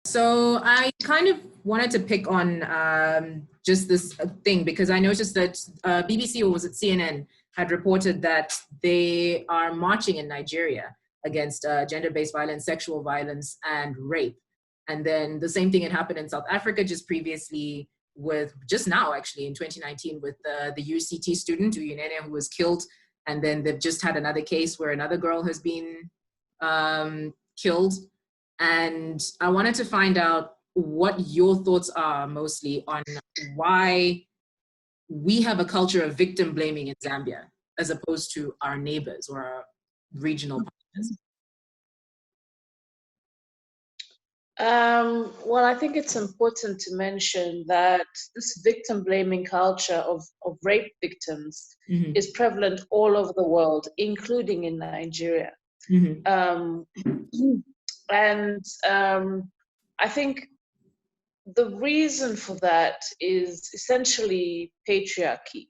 So I kind of wanted to pick on just this thing because I noticed that BBC, or was it CNN, had reported that they are marching in Nigeria against gender-based violence, sexual violence, and rape. And then the same thing had happened in South Africa just previously with, just now actually in 2019 with the UCT student, Uyinene, who was killed. And then they've just had another case where another girl has been killed. And I wanted to find out what your thoughts are mostly on why we have a culture of victim blaming in Zambia as opposed to our neighbors or our regional partners. Well, I think it's important to mention that this victim blaming culture of rape victims is prevalent all over the world, including in Nigeria. I think the reason for that is essentially patriarchy,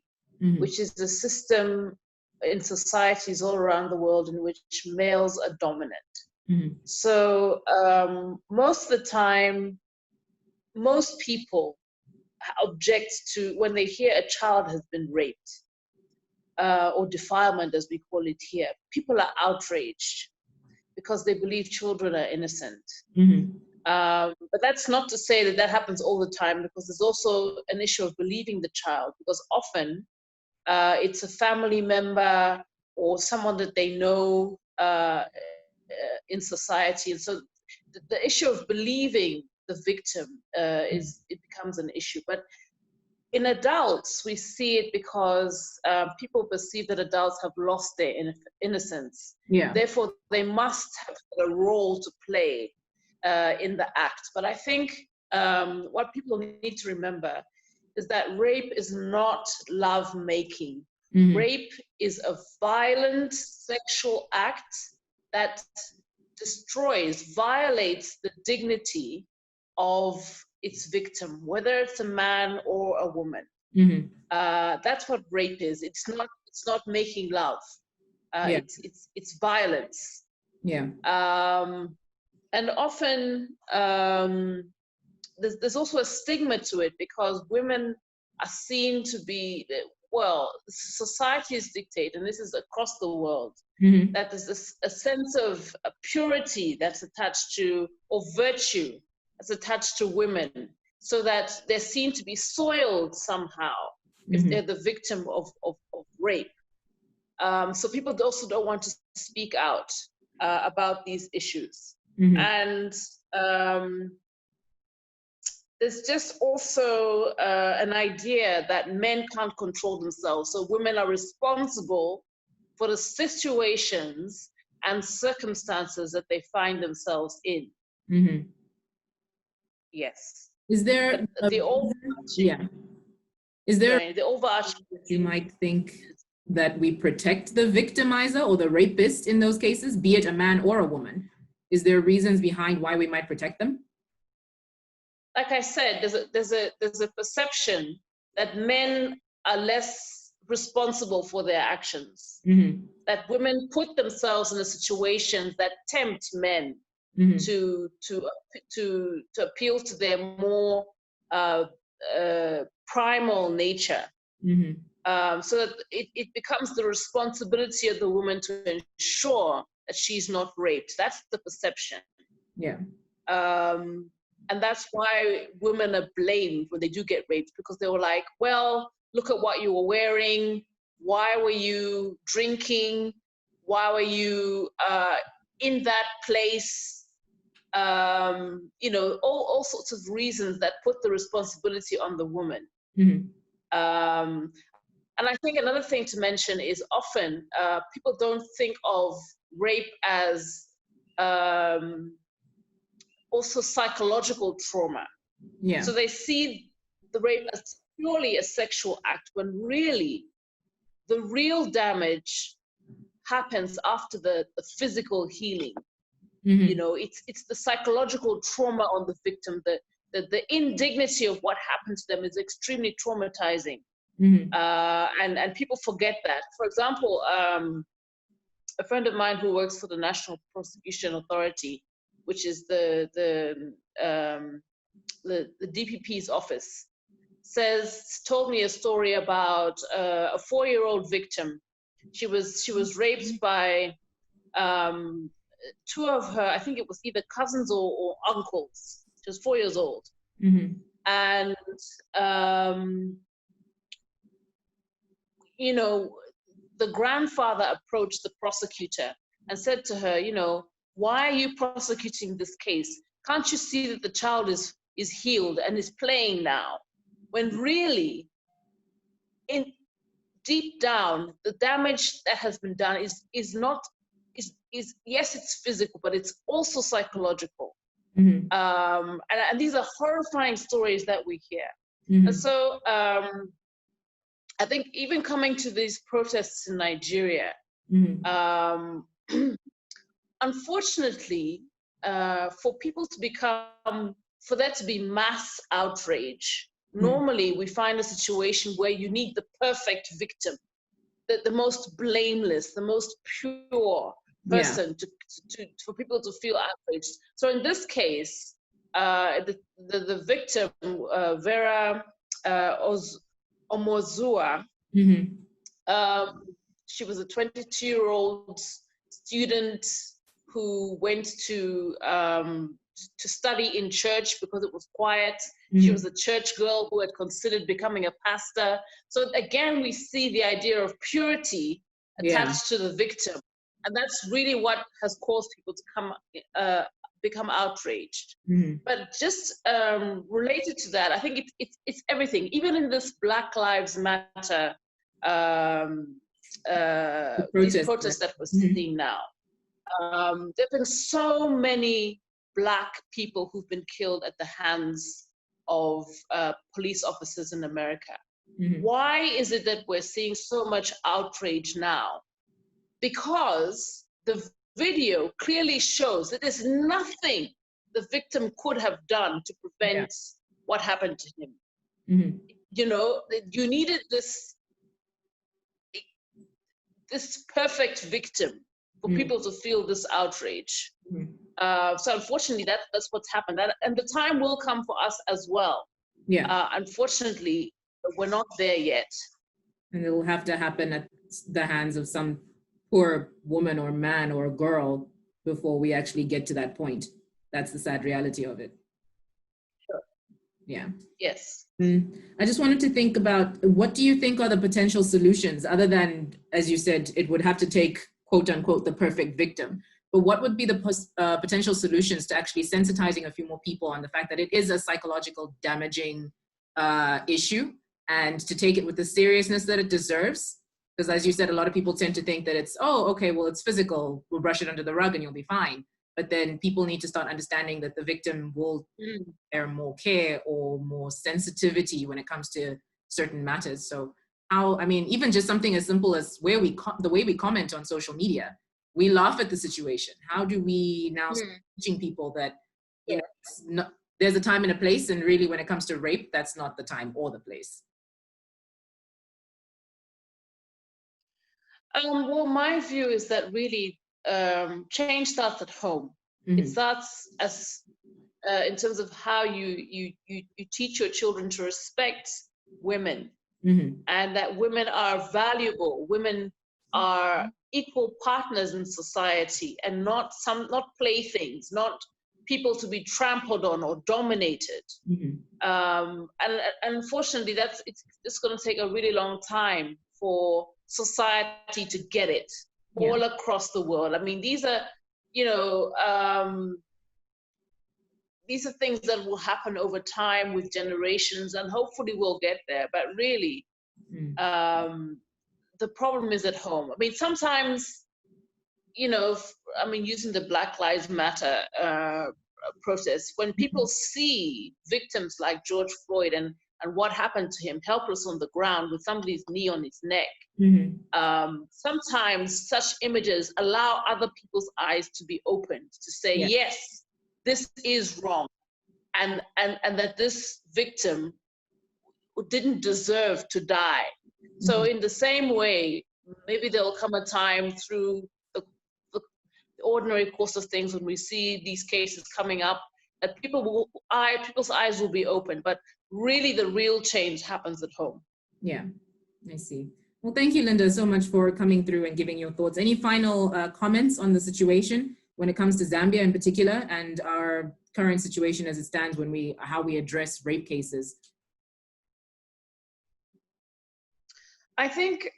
which is the system in societies all around the world in which males are dominant. So most of the time, most people object to when they hear a child has been raped or defilement, as we call it here. People are outraged because they believe children are innocent. But that's not to say that that happens all the time, because there's also an issue of believing the child, because often it's a family member or someone that they know in society. And so the issue of believing the victim it becomes an issue. But in adults, we see it because people perceive that adults have lost their innocence. Therefore, they must have a role to play in the act. But I think what people need to remember is that rape is not love-making. Rape is a violent sexual act that destroys, violates the dignity of its victim, whether it's a man or a woman. That's what rape is. It's not making love. It's violence. And often there's also a stigma to it, because women are seen to be, well, societies dictate, and this is across the world, that there's a sense of a purity that's attached to, or virtue that's attached to women, so that they're seen to be soiled somehow if they're the victim of rape. So people also don't want to speak out about these issues. And there's just also an idea that men can't control themselves. So women are responsible for the situations and circumstances that they find themselves in. Yes. Is there the overarching? Is there the overarching? You might think that we protect the victimizer or the rapist in those cases, be it a man or a woman. Is there reasons behind why we might protect them? Like I said, there's a perception that men are less responsible for their actions. That women put themselves in situations that tempt men to appeal to their more primal nature. So that it becomes the responsibility of the woman to ensure that she's not raped. That's the perception. And that's why women are blamed when they do get raped, because they were like, well, look at what you were wearing. Why were you drinking? Why were you in that place? You know, all sorts of reasons that put the responsibility on the woman. And I think another thing to mention is often people don't think of rape as also psychological trauma. So they see the rape as purely a sexual act, when really the real damage happens after the physical healing. You know, it's the psychological trauma on the victim. The indignity of what happened to them is extremely traumatizing. And people forget that. For example, a friend of mine who works for the National Prosecution Authority, which is the the DPP's office told me a story about a 4-year-old victim. She was raped by two of her, I think it was either cousins or uncles. She was 4 years old. Mm-hmm. And, you know, the grandfather approached the prosecutor and said to her, you know, why are you prosecuting this case? Can't you see that the child is healed and is playing now? When really, deep down, the damage that has been done is yes, it's physical, but it's also psychological. Mm-hmm. And these are horrifying stories that we hear. Mm-hmm. And so I think even coming to these protests in Nigeria, Mm-hmm. Unfortunately, for people to for there to be mass outrage, normally we find a situation where you need the perfect victim, the most blameless, the most pure person for people to feel outraged. So in this case, the victim, Vera Omozua, she was a 22-year-old student who went to study in church because it was quiet. Mm-hmm. She was a church girl who had considered becoming a pastor. So again, we see the idea of purity attached to the victim. And that's really what has caused people to become outraged. Mm-hmm. But just related to that, I think it's everything. Even in this Black Lives Matter these protests that we're seeing now, there have been so many Black people who've been killed at the hands of police officers in America. Mm-hmm. Why is it that we're seeing so much outrage now? Because the video clearly shows that there's nothing the victim could have done to prevent what happened to him. Mm-hmm. You know, you needed this perfect victim for people to feel this outrage. So unfortunately, that's what's happened. And the time will come for us as well. Unfortunately, we're not there yet. And it will have to happen at the hands of some poor woman or man or girl before we actually get to that point. That's the sad reality of it. Sure. Yeah. Yes. I just wanted to think about, what do you think are the potential solutions, other than, as you said, it would have to take, quote unquote, the perfect victim. But what would be the potential solutions to actually sensitizing a few more people on the fact that it is a psychological damaging issue, and to take it with the seriousness that it deserves? Because as you said, a lot of people tend to think that it's, oh, okay, well, it's physical, we'll brush it under the rug and you'll be fine. But then people need to start understanding that the victim will bear more care or more sensitivity when it comes to certain matters. So how, I mean, even just something as simple as the way we comment on social media, we laugh at the situation. How do we now start teaching people that, you know, there's a time and a place, and really when it comes to rape, that's not the time or the place? Well, my view is that really change starts at home. Mm-hmm. It starts as in terms of how you teach your children to respect women, and that women are valuable. Women are equal partners in society, and not playthings, not people to be trampled on or dominated. And unfortunately, it's going to take a really long time for society to get it all across the world. I mean, these are, you know, these are things that will happen over time with generations, and hopefully we'll get there. But really, the problem is at home. I mean, sometimes, you know, using the Black Lives Matter protest, when people see victims like George Floyd and what happened to him, helpless on the ground with somebody's knee on his neck, sometimes such images allow other people's eyes to be opened to say, yes, this is wrong, and that this victim didn't deserve to die. So in the same way, maybe there'll come a time through the ordinary course of things when we see these cases coming up, that people's eyes will be open, but really the real change happens at home. Yeah, I see. Well, thank you, Linda, so much for coming through and giving your thoughts. Any final comments on the situation when it comes to Zambia in particular and our current situation as it stands when how we address rape cases? I think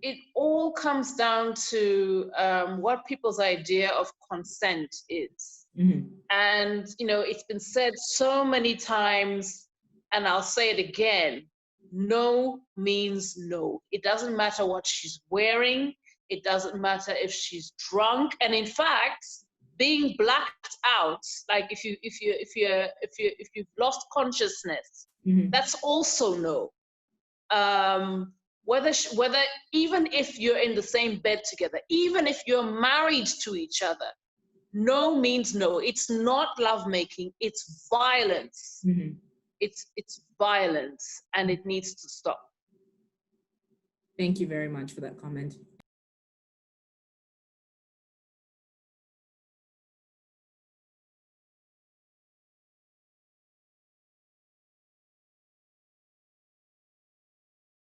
it all comes down to what people's idea of consent is. Mm-hmm. And, it's been said so many times, and I'll say it again, no means no. It doesn't matter what she's wearing. It doesn't matter if she's drunk. And in fact, being blacked out, like if you've lost consciousness, mm-hmm. that's also no. Whether even if you're in the same bed together, even if you're married to each other, no means no. It's not lovemaking. It's violence. Mm-hmm. It's violence, and it needs to stop. Thank you very much for that comment.